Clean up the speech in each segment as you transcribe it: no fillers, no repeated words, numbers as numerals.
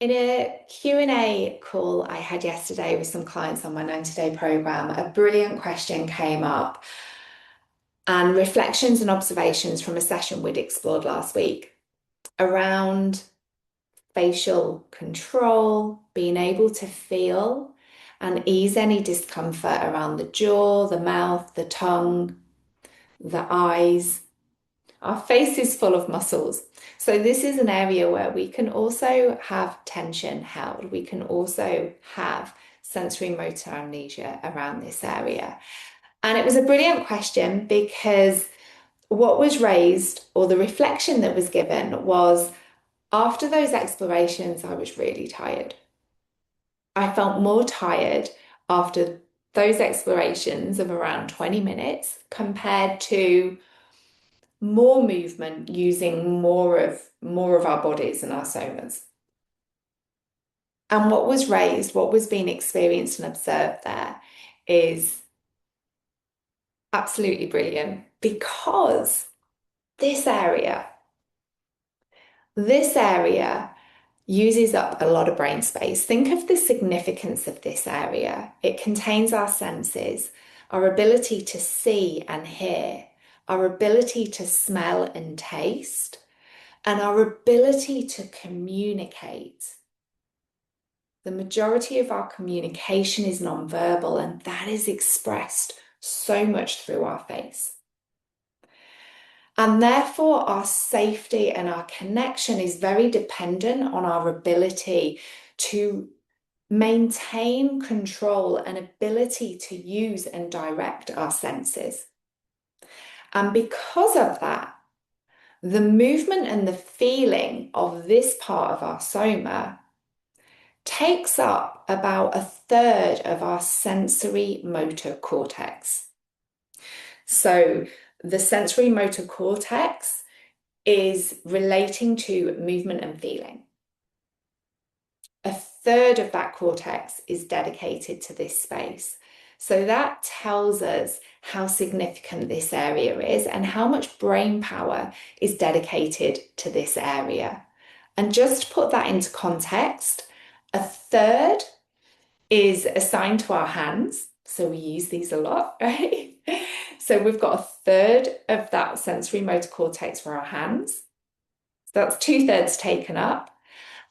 In a Q&A call I had yesterday with some clients on my 90-day program, a brilliant question came up and reflections and observations from a session we'd explored last week around facial control, being able to feel and ease any discomfort around the jaw, the mouth, the tongue, the eyes. Our face is full of muscles. So this is an area where we can also have tension held. We can also have sensory motor amnesia around this area. And it was a brilliant question because what was raised, or the reflection that was given, was after those explorations, I was really tired. I felt more tired after those explorations of around 20 minutes compared to more movement using more of our bodies and our somas. And what was raised, what was being experienced and observed there is absolutely brilliant because this area, this area uses up a lot of brain space. Think of the significance of this area. It contains our senses, our ability to see and hear, our ability to smell and taste, and our ability to communicate. The majority of our communication is nonverbal, and that is expressed so much through our face. And therefore, our safety and our connection is very dependent on our ability to maintain control and ability to use and direct our senses. And because of that, the movement and the feeling of this part of our soma takes up about a third of our sensory motor cortex. So the sensory motor cortex is relating to movement and feeling. A third of that cortex is dedicated to this space. So that tells us how significant this area is and how much brain power is dedicated to this area. And just to put that into context, a third is assigned to our hands. So we use these a lot, right? So we've got a third of that sensory motor cortex for our hands. So that's 2/3 taken up.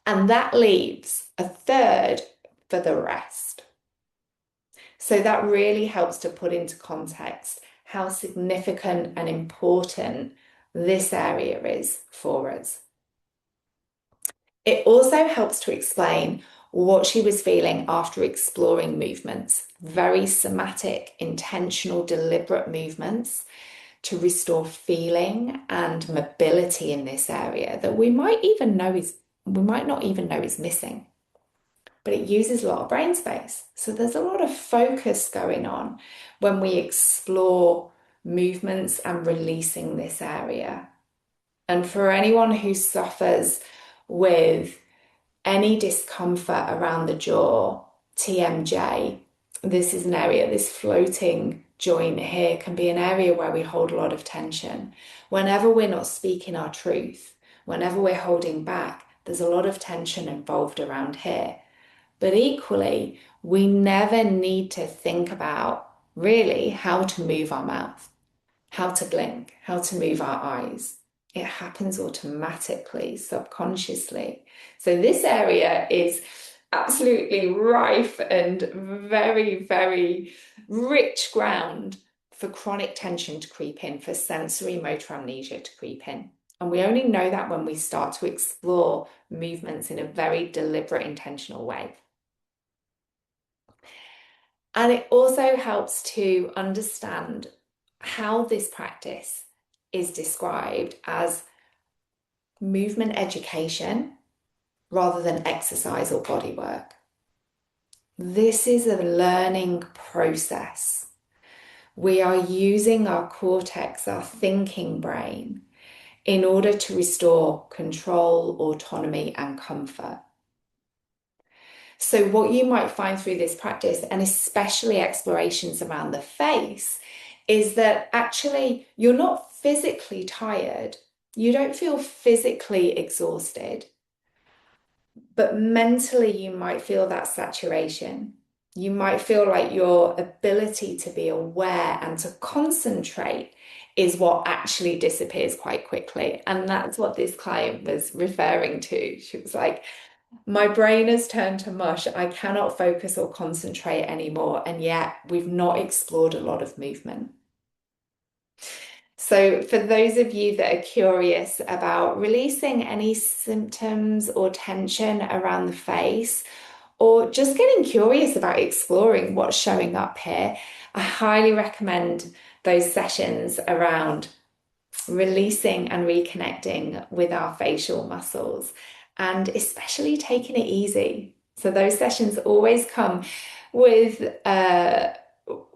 And that leaves a third for the rest. So that really helps to put into context how significant and important this area is for us. It also helps to explain what she was feeling after exploring movements, very somatic, intentional, deliberate movements to restore feeling and mobility in this area that we might not even know is missing. But it uses a lot of brain space. So there's a lot of focus going on when we explore movements and releasing this area. And for anyone who suffers with any discomfort around the jaw, TMJ, this is an area, this floating joint here can be an area where we hold a lot of tension. Whenever we're not speaking our truth, whenever we're holding back, there's a lot of tension involved around here. But equally, we never need to think about really how to move our mouth, how to blink, how to move our eyes. It happens automatically, subconsciously. So this area is absolutely rife and very, very rich ground for chronic tension to creep in, for sensory motor amnesia to creep in. And we only know that when we start to explore movements in a very deliberate, intentional way. And it also helps to understand how this practice is described as movement education rather than exercise or body work. This is a learning process. We are using our cortex, our thinking brain, in order to restore control, autonomy, and comfort. So what you might find through this practice, and especially explorations around the face, is that actually you're not physically tired. You don't feel physically exhausted. But mentally, you might feel that saturation. You might feel like your ability to be aware and to concentrate is what actually disappears quite quickly. And that's what this client was referring to. She was like, my brain has turned to mush. I cannot focus or concentrate anymore. And yet, we've not explored a lot of movement. So, for those of you that are curious about releasing any symptoms or tension around the face, or just getting curious about exploring what's showing up here, I highly recommend those sessions around releasing and reconnecting with our facial muscles and especially taking it easy. So those sessions always come with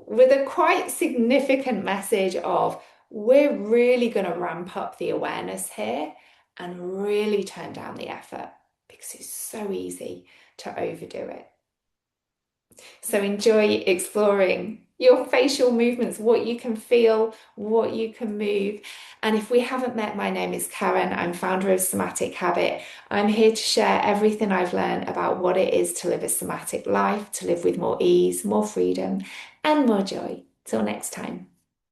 with a quite significant message of we're really going to ramp up the awareness here and really turn down the effort because it's so easy to overdo it. So enjoy exploring your facial movements, what you can feel, what you can move. And if we haven't met, my name is Karen. I'm founder of Somatic Habit. I'm here to share everything I've learned about what it is to live a somatic life, to live with more ease, more freedom, and more joy. Till next time.